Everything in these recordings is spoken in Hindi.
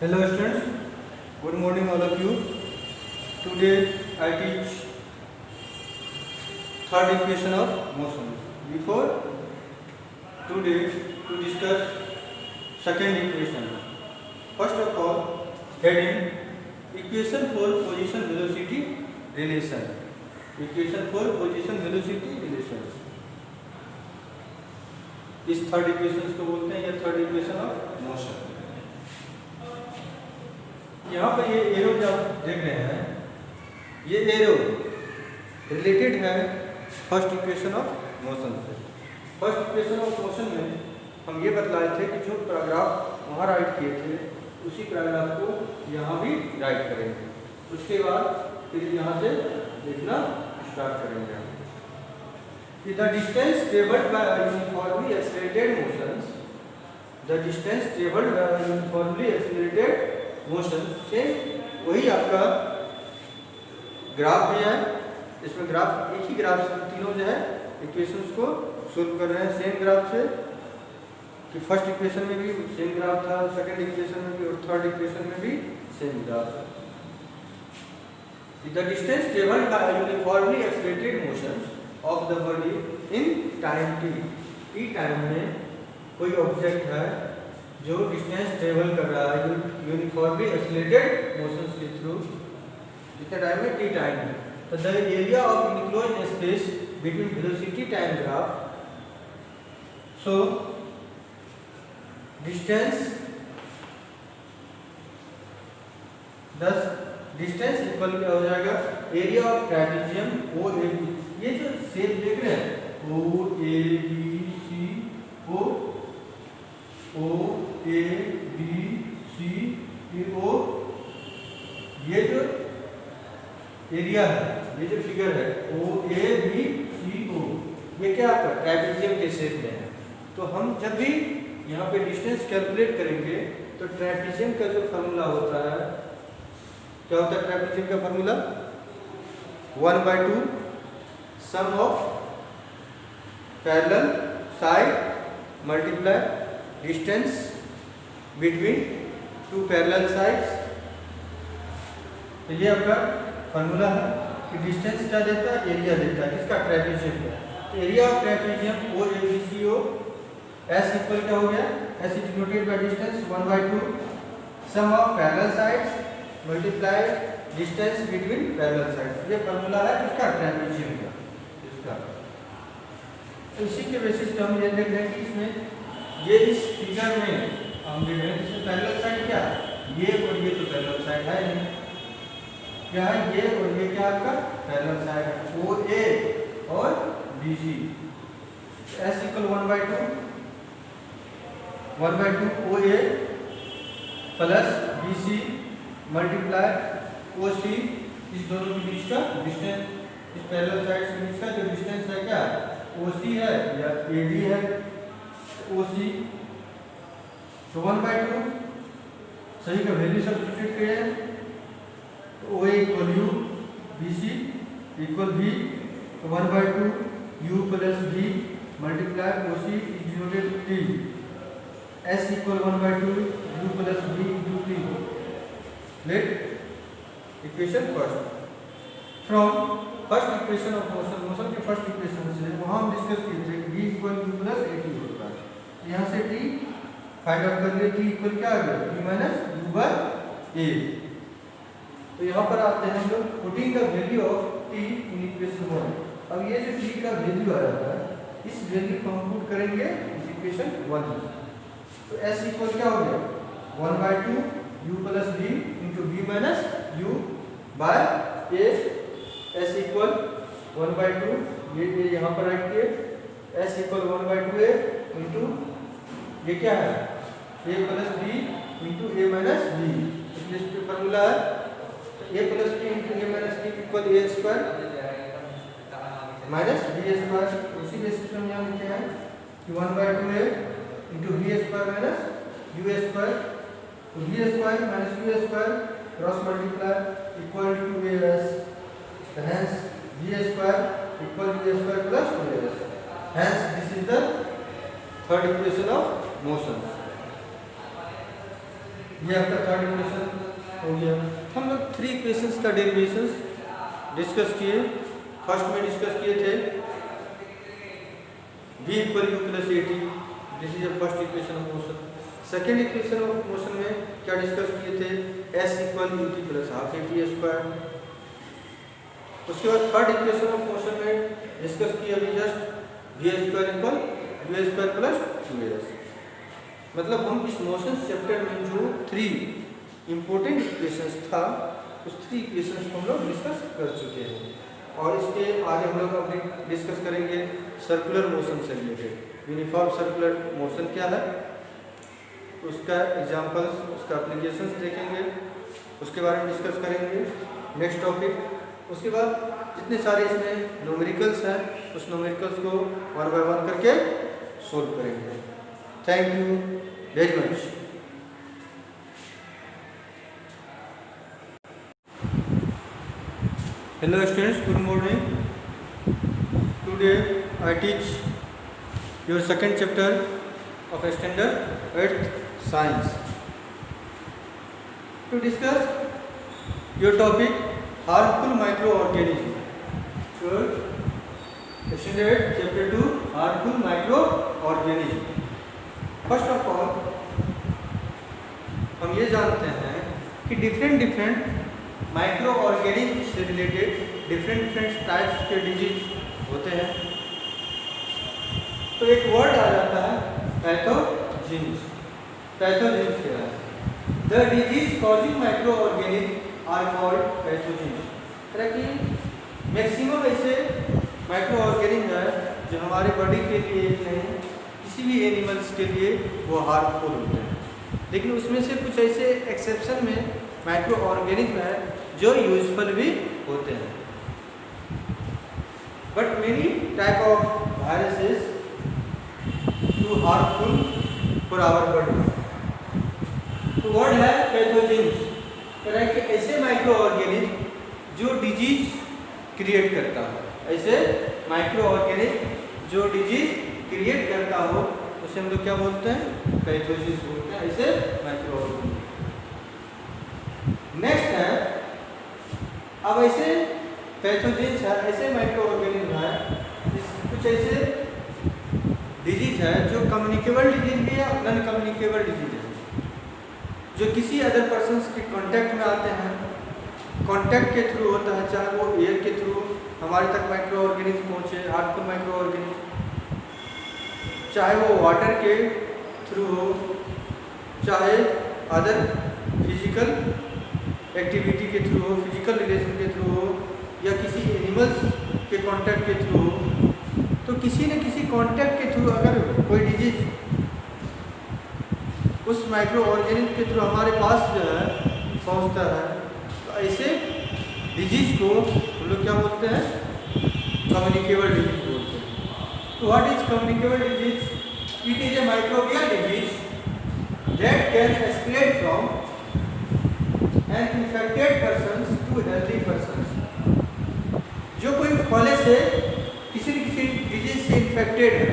Hello students, good morning all of you. Today I teach third equation of motion. Before today to discuss second equation. First of all, heading equation for position velocity relation. Equation for position velocity relation. इस थर्ड इक्वेशन को बोलते हैं या थर्ड इक्वेशन ऑफ मोशन। यहाँ पर ये एरो जो आप देख रहे हैं, ये एरो रिलेटेड है फर्स्ट इक्वेशन ऑफ मोशन से। फर्स्ट इक्वेशन ऑफ मोशन में हम ये बतलाए थे कि जो पैराग्राफ वहाँ राइट किए थे उसी पैराग्राफ को यहाँ भी राइट करेंगे। उसके बाद फिर यहाँ से लिखना स्टार्ट करेंगे। The distance travelled by uniformly accelerated motions, the distance travelled by uniformly accelerated motions से वही आपका ग्राफ भी है। इसमें ग्राफ एक ही ग्राफ से तीनों जो है इक्वेशंस को सोल्व कर रहे हैं सेम ग्राफ से, कि फर्स्ट इक्वेशन में भी सेम ग्राफ था, सेकंड इक्वेशन में भी और थर्ड इक्वेशन में भी सेम ग्राफ है। The distance travelled by uniformly accelerated motions of the body in time t, t time में कोई ऑब्जेक्ट है जो डिस्टेंस ट्रेवल कर रहा है यूनिफॉर्मली एक्सीलरेटेड मोशन के थ्रू, जितने टाइम में t टाइम है। तो the area of enclosed space between velocity time graph, so distance distance equal क्या हो जाएगा, area of trapezium O A B. ये जो शेप देख रहे हैं ओ A B C O A B C ओ, ये जो एरिया है, ये जो फिगर है ओ ए बी सी ओ, ये क्या आपका ट्रेपेजियम के शेप में है। तो हम जब भी यहाँ पे डिस्टेंस कैलकुलेट करेंगे तो ट्रेपेजियम का जो फार्मूला होता है, क्या होता है ट्रेपेजियम का formula, 1/2 sum of parallel side multiply distance between two parallel sides. तो ये आपका फार्मूला है कि डिस्टेंस क्या देता है, एरिया देता है, किसका, ट्रेपेजियम का। Area of trapezium O A B C O, S equal क्या हो गया, S is denoted by distance 1/2 sum of parallel sides multiply distance between parallel sides. ये फार्मूला है किसका, ट्रेपेजियम का, इसका। तो इसी के बेसिस पे हम ये देख रहे हैं कि इसमें ये इस फिगर में हम देख रहे हैं इसमें पैरेलल साइड क्या, ये और ये तो पैरेलल साइड है नहीं, क्या है ये और ये क्या आपका पैरेलल साइड है, ओ ए और बी सी। एस इक्वल 1/2 ओ ए plus B C multiply O सी, इस दोनों के बीच का डिस्टेंस, इस पैरेलल साइड के बीच का जो डिस्टेंस है क्या, ओ सी है या ए बी है, ओ सी। तो 1/2 सही का वैल्यू सब्स्टिट्यूट करें तो O A equal U, B C equal V, तो 1/2 U plus B multiply O C is denoted T, S equal 1/2 U plus B into T. Let equation first from first equation of motion, motion के फर्स्ट इक्वेशन से वहाँ हम डिस्कस किए थे कि v इक्वल u प्लस ए टी होता है। यहाँ से t फाइंड आउट कर लिए, t इक्वल क्या आ गया, v minus u by a। तो यहाँ पर आते हैं हम लोग putting the value of t in equation 1। अब ये जो t का वैल्यू आ रहा है, इस वैल्यू को हम पुट करेंगे इस इक्वेशन 1 में। तो s इक्वल क्या हो गया, 1/2 u plus v into v minus u by a। s equal 1/2, ये यहाँ पर राइट किए, s इक्वल 1/2 a इंटू ये क्या है a plus b into a minus b। इसलिए इस फॉर्मूला है a plus b into a minus b equal a square minus b square. उसी बेसिस पे हम यहाँ लिखे हैं कि 1/2 a into b square minus u square. तो b square minus u square cross multiply equal to as, hence v square equal to a square plus 2as. Hence this is the third equation of motion. ये आपका थर्ड इक्वेशन हो गया। हम लोग 3 इक्वेशंस का डेरिवेशंस डिस्कस किए। फर्स्ट में डिस्कस किए थे v equal u plus A t, this is the first equation of motion. Second equation of motion में क्या डिस्कस किए थे, s equal u t plus half a t square. उसके बाद थर्ड इक्वेशन ऑफ मोशन में डिस्कस किया अभी just v square equal v square plus 2s। मतलब हम इस मोशन चैप्टर में जो 3 इम्पोर्टेंट इक्वेशंस था उस 3 इक्वेशंस को हम लोग डिस्कस कर चुके हैं। और इसके आगे हम लोग अभी डिस्कस करेंगे सर्कुलर मोशन से रिलेटेड। यूनिफॉर्म सर्कुलर मोशन क्या है, उसका एग्जांपल्स, उसका एप्लीकेशंस देखेंगे, उसके बारे में डिस्कस करेंगे नेक्स्ट टॉपिक। उसके बाद जितने सारे इसमें न्यूमेरिकल्स हैं उस न्यूमेरिकल्स को वन बाय वन करके सोल्व करेंगे। Thank you very much. Hello students, good morning. Today I teach your second chapter of standard 8th science. To discuss your topic harmful microorganism. Your standard chapter 2 harmful microorganism. First of all हम ये जानते हैं कि डिफरेंट माइक्रो ऑर्गेनिज्म से रिलेटेड डिफरेंट टाइप्स के डिजीज होते हैं। तो एक वर्ड आ जाता है पैथोजेन्स। पैथोजेन्स क्या है, the disease causing micro organism are called pathogens. तरह की मैक्सिमम ऐसे माइक्रो ऑर्गेनिज्म है जो हमारे बॉडी के लिए नहीं किसी भी एनिमल्स के लिए वो हार्मफुल होते हैं, लेकिन उसमें से कुछ ऐसे एक्सेप्शन में माइक्रो ऑर्गेनिज्म है जो यूजफुल भी होते हैं। But many type of viruses too harmful for our body. तो वर्ड है पैथोजेन्स, तरह के ऐसे माइक्रो ऑर्गेनिज्म जो डिजीज क्रिएट करता हो। ऐसे माइक्रो ऑर्गेनिज्म जो डिजीज क्रिएट करता हो उसे हम लोग क्या बोलते हैं, पैथोजेन्स बोलते हैं, ऐसे माइक्रो ऑर्गेनिज्म। नेक्स्ट है, अब ऐसे पैथोजेन्स है, ऐसे माइक्रो ऑर्गेनिज्म है, कुछ ऐसे डिजीज है जो कम्युनिकेबल डिजीज भी है, नॉन कम्युनिकेबल डिजीज है, जो किसी अदर पर्सन के कांटेक्ट में आते हैं, कांटेक्ट के थ्रू होता है, चाहे वो एयर के थ्रू हमारे तक माइक्रो ऑर्गेनिज्म पहुँचे, हार्मफुल माइक्रो ऑर्गेनिज्म, चाहे वो वाटर के थ्रू हो, चाहे अदर फिजिकल एक्टिविटी के थ्रू हो, फिजिकल रिलेशन के थ्रू हो, या किसी एनिमल्स के कांटेक्ट के थ्रू हो। तो किसी न किसी कांटेक्ट के थ्रू अगर कोई डिजीज उस माइक्रो ऑर्गेनिज्म के थ्रू हमारे पास जो है पहुंचता है, तो ऐसे डिजीज को हम लोग क्या बोलते हैं, कम्युनिकेबल डिजीज बोलते हैं। तो what is communicable disease? It is a microbial disease that can escalate from an infected persons to healthy persons. जो कोई पहले से किसी न किसी डिजीज से इन्फेक्टेड है,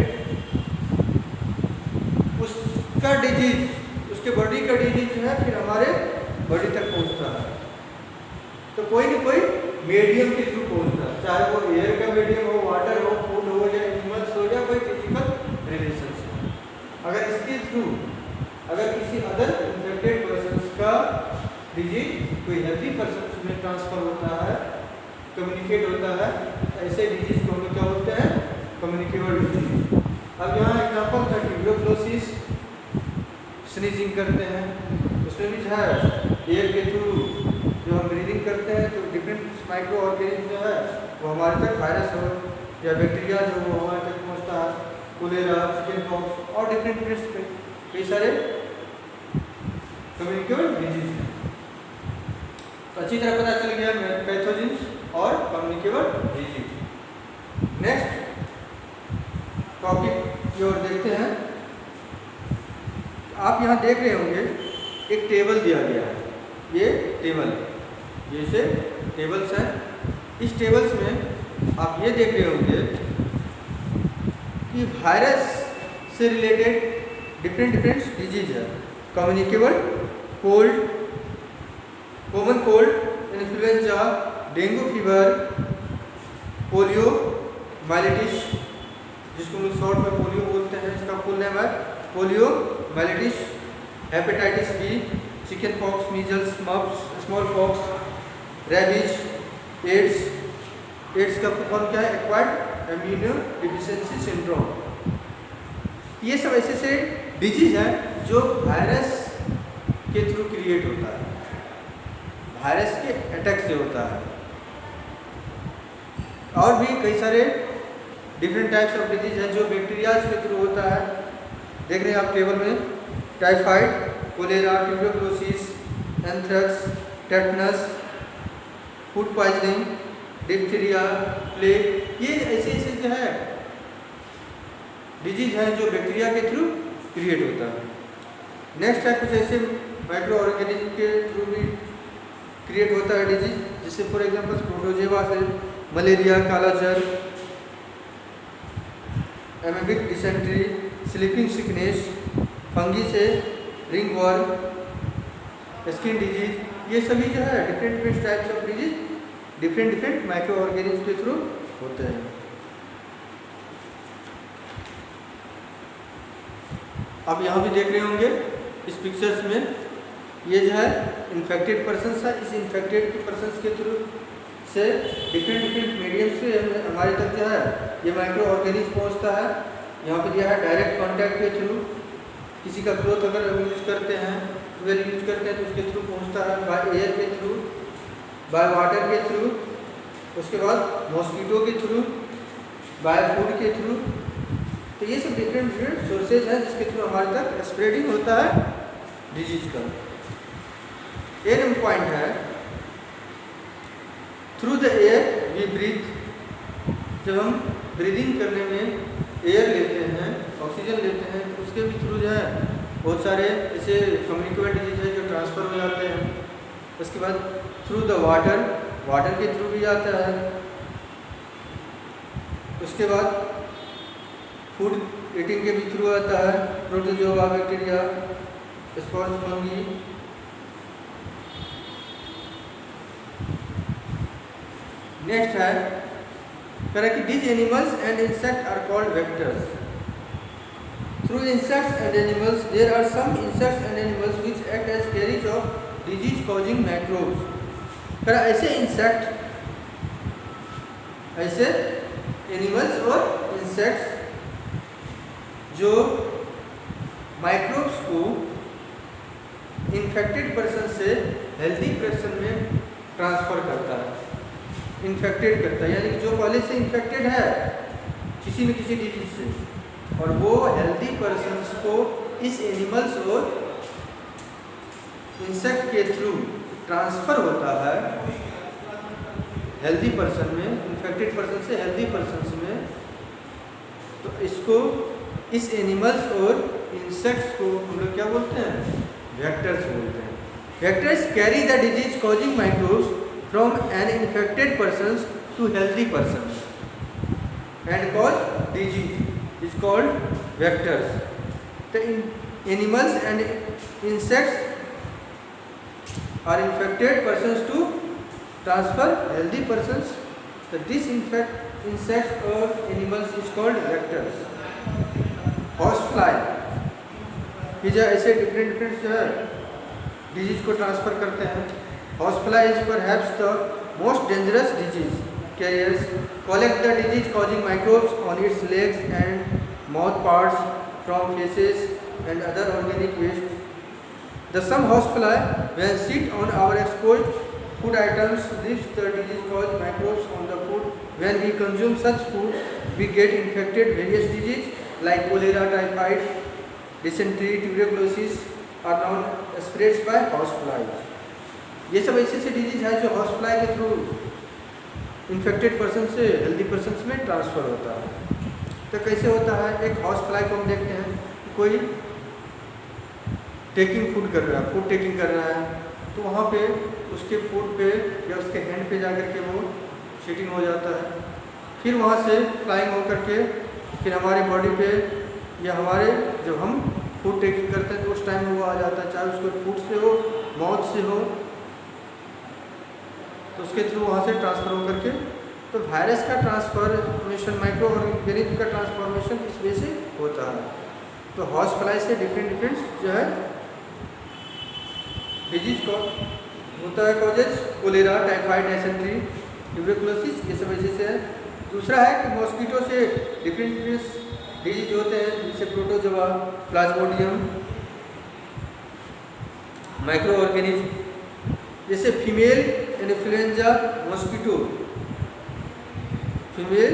उसका डिजीज, उसके बॉडी का डिजीज जो है फिर हमारे बॉडी तक पहुंचता है। तो कोई न कोई मीडियम के थ्रू पहुंचता है, चाहे वो एयर का मीडियम हो, वाटर हो, फूड हो, या एनिमल्स हो, या कोई फिजिकल रिलेशन हो। अगर इसके थ्रू अगर किसी अदर इन्फेक्टेड पर्सन का डिजीज कोई हेल्दी पर्सन में ट्रांसफर होता है, कम्युनिकेट होता है, ऐसे डिजीज को हम लोग क्या बोलते हैं, कम्युनिकेबल डिजीज। अब यहाँ एग्जांपल था ट्यूबरकुलोसिस, स्नीजिंग करते हैं, उसमें भी जो है एयर के थ्रू जो हम ब्रीदिंग करते हैं, तो डिफरेंट माइक्रो ऑर्गेनिज्म जो है वो हमारे तक, वायरस हो या बैक्टीरिया जो वो हमारे तक पहुँचता है, कोलेरा, चिकन पॉक्स और डिफरेंट कई सारे कम्युनिकेबल डिजीज हैं। तो अच्छी तरह पता चल गया पैथोजेन्स और कम्युनिकेबल डिजीज। नेक्स्ट टॉपिक की ओर देखते हैं। आप यहाँ देख रहे होंगे एक टेबल दिया गया है, ये टेबल जैसे टेबल्स हैं। इस टेबल्स में आप ये देख रहे होंगे कि वायरस से रिलेटेड डिफरेंट डिजीज है, communicable cold, common cold, influenza, dengue fever, polio myelitis, जिसको हम शॉर्ट में पोलियो बोलते हैं, इसका फुल नेम है polio myelitis, hepatitis B, chicken pox, measles, mumps, small pox, rabies, AIDS. AIDS का फॉर्म क्या है? Acquired immuno deficiency syndrome. ये सब ऐसे से डिजीज है जो वायरस के थ्रू क्रिएट होता है, वायरस के अटैक से होता है। और भी कई सारे डिफरेंट टाइप्स ऑफ डिजीज है जो बैक्टीरियाज के थ्रू होता है। देख रहे हैं आप टेबल में, typhoid, cholera, tuberculosis, anthrax, tetanus, food poisoning, diphtheria, plague, ये ऐसे ऐसे जो है डिजीज है जो बैक्टीरिया के थ्रू क्रिएट होता है। नेक्स्ट है कुछ ऐसे माइक्रो ऑर्गेनिज्म के थ्रू भी क्रिएट होता है डिजीज, जिससे फॉर एग्जांपल प्रोटोजोआ से मलेरिया, काला जर, amoebic dysentery, sleeping sickness, fungi से रिंगवर्म, स्किन डिजीज, ये सभी जो है different types of disease different micro organism के थ्रू होते हैं। आप यहाँ भी देख रहे होंगे इस पिक्चर्स में, ये जो है इन्फेक्टेड पर्सन्स है। इस इन्फेक्टेड पर्सन्स के थ्रू से डिफरेंट मीडियम से हमारे तक जो है ये माइक्रो ऑर्गेनिज्म पहुँचता है। यहाँ पे दिया है डायरेक्ट कांटेक्ट के थ्रू, किसी का क्लोथ अगर हम यूज करते हैं, ट्वेल यूज करते हैं तो उसके थ्रू पहुँचता है, बाय एयर के थ्रू, बाय वाटर के थ्रू, उसके बाद मॉस्किटो के थ्रू, बाय फूड के थ्रू। तो ये सब डिफरेंट सोर्सेज हैं जिसके थ्रू हमारे तक स्प्रेडिंग होता है डिजीज का। एन पॉइंट है through the air we breathe. जब हम ब्रीदिंग करने में एयर लेते हैं, ऑक्सीजन लेते हैं, तो उसके भी थ्रू जो है बहुत सारे ऐसे कम्युनिकेबल डिजीज है जो ट्रांसफ़र हो जाते हैं। उसके बाद थ्रू द वाटर, वाटर के थ्रू भी आता है। उसके बाद फूड ईटिंग के भी थ्रू आता है, protozoa, bacteria, spores, fungi. Next है कि these animals and insects are called vectors. Through insects and animals, there are some insects and animals which act as carriers of disease-causing microbes. ऐसे इंसेक्ट, ऐसे एनिमल्स और इंसेक्ट्स जो माइक्रोब्स को इन्फेक्टेड पर्सन से हेल्दी पर्सन में ट्रांसफ़र करता है, इन्फेक्टेड करता है। यानी कि जो पहले से इन्फेक्टेड है किसी न किसी डिजीज से, और वो हेल्दी पर्सन्स को इस एनिमल्स और इंसेक्ट के थ्रू ट्रांसफ़र होता है हेल्दी पर्सन में, इन्फेक्टेड पर्सन से हेल्दी पर्सन में। तो इसको, इस एनिमल्स और इंसेक्ट्स को हम लोग क्या बोलते हैं? वेक्टर्स बोलते हैं। Vectors carry the disease causing microbes from an infected persons to healthy persons and cause disease is called vectors. The animals and insects are infected persons to transfer healthy persons. So this insects or animals is called vectors. Horsefly, ये जो ऐसे डिफरेंट जो है डिजीज को ट्रांसफर करते हैं। Horsefly is perhaps the most dangerous disease carriers. Collect the disease causing microbes on its legs and mouth parts from feces and other organic waste. The some horsefly, when sit on our exposed food items, leaves the disease-caused microbes on the food. When we consume such food, we get infected various diseases like cholera, typhoid, dysentery, tuberculosis are now spread by horseflies. ये सब ऐसे ऐसे डिजीज है जो हॉर्सफ्लाई के थ्रू इन्फेक्टेड पर्सन से हेल्दी पर्सन में ट्रांसफ़र होता है। तो कैसे होता है? एक हॉर्सफ्लाई को हम देखते हैं कि कोई टेकिंग फूड कर रहा है, फूड टेकिंग कर रहा है, तो वहाँ पे उसके फूड पे या उसके हैंड पे जाकर के वो शीटिंग हो जाता है। फिर वहाँ से फ्लाइंग हो करके फिर हमारी बॉडी पे या हमारे जब हम फूड टेकिंग करते हैं तो उस टाइम में वो आ जाता है, चाहे उसको फूड से हो, माउथ से हो, तो उसके थ्रू वहाँ से ट्रांसफ़र होकर के, तो वायरस का ट्रांसफॉर्मेशन, माइक्रो ऑर्गेनिज्म का ट्रांसफॉर्मेशन इस वे से होता है। तो हॉर्स फ्लाई से डिफरेंट जो है डिजीज को होता है causes, cholera, typhoid, dysentery, tuberculosis, ये सब वजह से है। दूसरा है कि मॉस्किटो से डिफरेंट डिजीज होते हैं, जैसे प्रोटोजोआ, प्लाज्मोडियम, माइक्रो ऑर्गेनिज्म, जैसे female influenza mosquito, female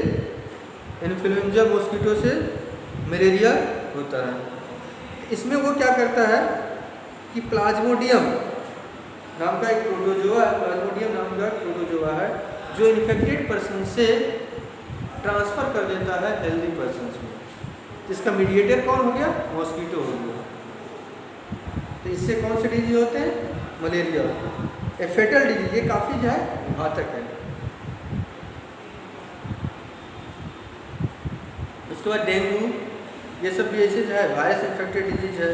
influenza mosquito से मलेरिया होता है। इसमें वो क्या करता है कि प्लाज्मोडियम नाम का एक प्रोटोजोआ है, प्लाज्मोडियम नाम का प्रोटोजोआ है, जो इन्फेक्टेड पर्सन से ट्रांसफ़र कर देता है हेल्दी पर्सन में। इसका मीडिएटर कौन हो गया? मॉस्किटो हो गया। तो इससे कौन से डिजीज होते हैं? मलेरिया, ए फेटल डिजीज, ये काफ़ी जो है घातक है। उसके बाद डेंगू, ये सब भी ऐसे जो है वायरस इन्फेक्टेड डिजीज है।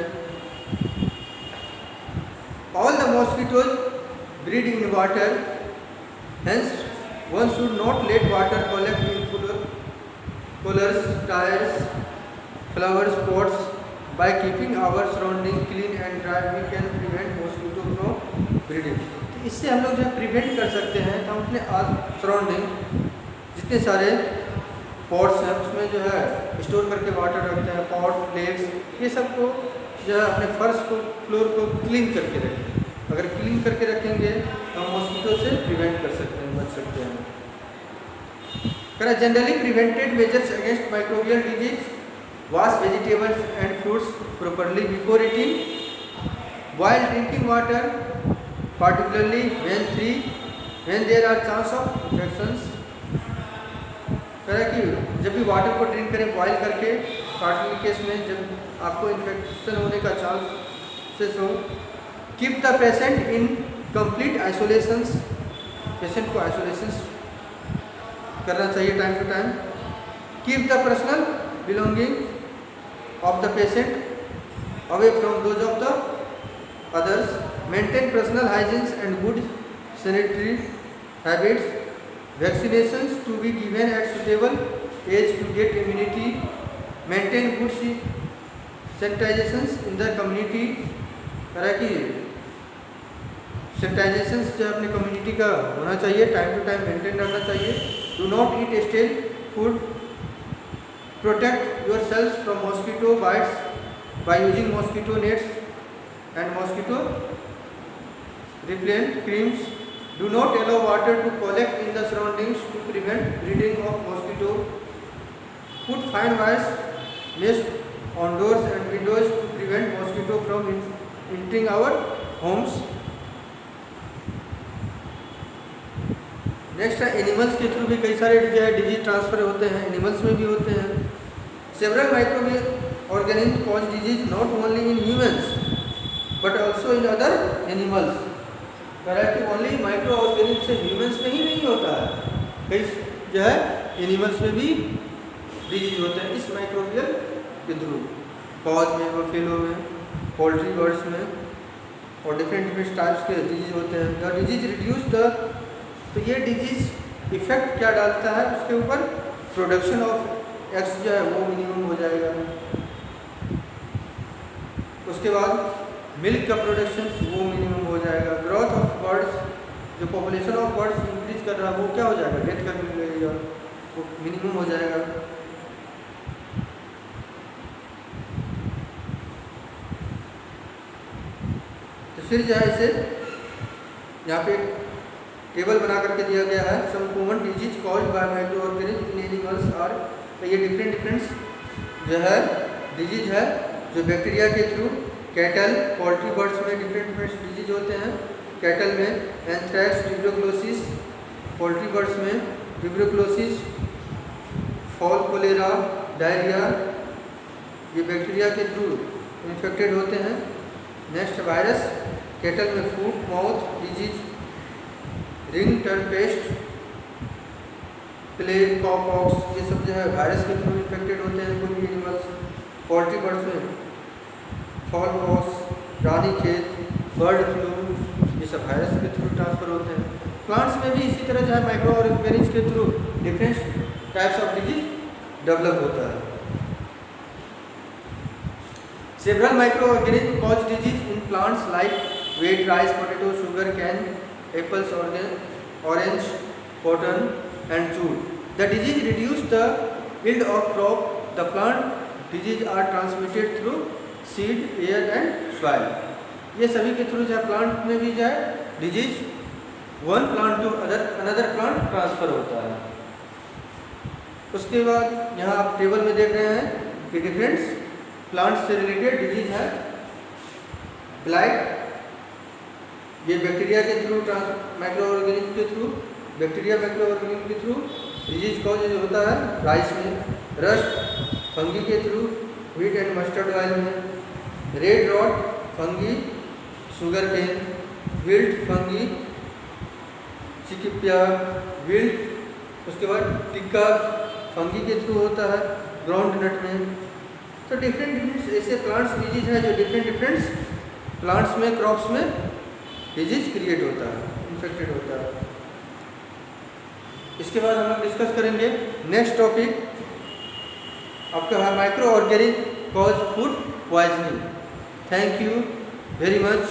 All the mosquitoes breed in water, hence one should not let water collect in coolers, tires, flowers, pots. By keeping our surrounding clean and dry, we can prevent mosquito from breeding. तो इससे हम लोग जो है प्रिवेंट कर सकते हैं। तो हम अपने सराउंडिंग जितने सारे पॉट्स हैं उसमें जो है स्टोर करके वाटर रखते हैं, पॉट, प्लेट्स, ये सब को जो है अपने फर्श को, फ्लोर को क्लीन करके रखें। अगर क्लीन करके रखेंगे तो हम मॉस्किटो से प्रिवेंट कर सकते हैं, बच सकते हैं। करा generally prevented measures against microbial disease, wash vegetables and fruits properly before eating, boil drinking water particularly when there are chance of infections। करा कि जब भी वाटर को ड्रिंक करें बॉयल करके, पार्टिकुलर केस में जब आपको इन्फेक्शन होने का चांसेस हो। Keep the patient in complete isolations, patient को आइसोलेशंस करना चाहिए time to time. Keep the personal belonging of the patient away from those of the others. Maintain personal hygienes and good sanitary habits. Vaccinations to be given at suitable age to get immunity. Maintain good sanitizations in the community। करा कि सैनिटाइजेशंस जो अपनी कम्युनिटी का होना चाहिए, टाइम टू टाइम मेंटेन रहना चाहिए। Do not eat stele food. Protect your self from mosquito bytes by using mosquito nets and mosquito repellent creams. Do not allow water to collect in the surroundings to prevent breeding of mosquito. Put fine wires mesh on doors and windows to prevent mosquito from entering our homes. Next है एनिमल्स के थ्रू भी कई सारे जो है डिजीज ट्रांसफर होते हैं, एनिमल्स में भी होते हैं। Several microbial organism cause disease not only in humans but also in other animals. कह कि ओनली माइक्रो ऑर्गेनिज्म से ह्यूमंस में ही नहीं होता है, कई जो है एनिमल्स में भी डिजीज होते हैं इस माइक्रोबियल के थ्रू। कॉज में, बफेलो में, पोल्ट्री बर्ड्स में और डिफरेंट टाइप्स के डिजीज होते हैं। द डिजीज रिड्यूस द, तो ये डिजीज इफेक्ट क्या डालता है उसके ऊपर? प्रोडक्शन ऑफ एग्स जो है वो मिनिमम हो जाएगा। उसके बाद मिल्क का प्रोडक्शन वो मिनिमम हो जाएगा। ग्रोथ ऑफ बर्ड्स, जो पॉपुलेशन ऑफ बर्ड्स इंक्रीज कर रहा है वो क्या हो जाएगा? डेथ करने लगेगा, वो मिनिमम हो जाएगा। तो फिर जो है इसे यहाँ पे टेबल बना करके दिया गया है। Some common disease caused by micro organism in animals are, तो ये डिफरेंट जो है डिजीज है जो बैक्टीरिया के थ्रू कैटल, पोल्ट्री बर्ड्स में डिफरेंट डिजीज होते हैं। कैटल में एंथ्रैक्स, ट्यूबरकुलोसिस, पोल्ट्री बर्ड्स में ट्यूबरकुलोसिस, फॉल कोलेरा, डायरिया, ये बैक्टीरिया के थ्रू इन्फेक्टेड होते हैं। नेक्स्ट वायरस, कैटल में foot mouth disease, rinderpest, plague, cowpox, ये सब जो है वायरस के थ्रू इन्फेक्टेड होते हैं कोई भी एनिमल्स। पोल्ट्री बर्ड्स में fall pox, Ranikhet, bird flu, ये सब वायरस के थ्रू ट्रांसफर होते हैं। प्लांट्स में भी इसी तरह जो है माइक्रो ऑर्गेनिज्म के through different types of disease develop होता है। Several micro organism cause disease in plants like wheat, rice, potato, sugar cane, apples, orange, cotton and jute. The disease reduce the yield of crop. The plant disease are transmitted through seed, air and soil. ये सभी के थ्रू जो है प्लांट में भी जो है disease one plant to another plant transfer होता है। उसके बाद यहाँ आप टेबल में देख रहे हैं कि डिफरेंट प्लांट से रिलेटेड डिजीज है। ब्लाइट, ये बैक्टीरिया के थ्रू माइक्रो ऑर्गेनिज्म के थ्रू बैक्टीरिया माइक्रो ऑर्गेनिज्म के थ्रू डिजीज कॉज होता है राइस में। रस्ट फंगी के through wheat and mustard oil में। Red rot fungi sugar cane. Wilt fungi chickpea wilt. उसके बाद टिक्का फंगी के थ्रू होता है ग्राउंड नट में। तो डिफरेंट ऐसे प्लांट्स डिजीज है जो डिफरेंट प्लांट्स में क्रॉप्स में डिजीज क्रिएट होता है, इन्फेक्टेड होता है। इसके बाद हम लोग डिस्कस करेंगे नेक्स्ट टॉपिक आपका है micro organism cause food poisoning. Thank you very much.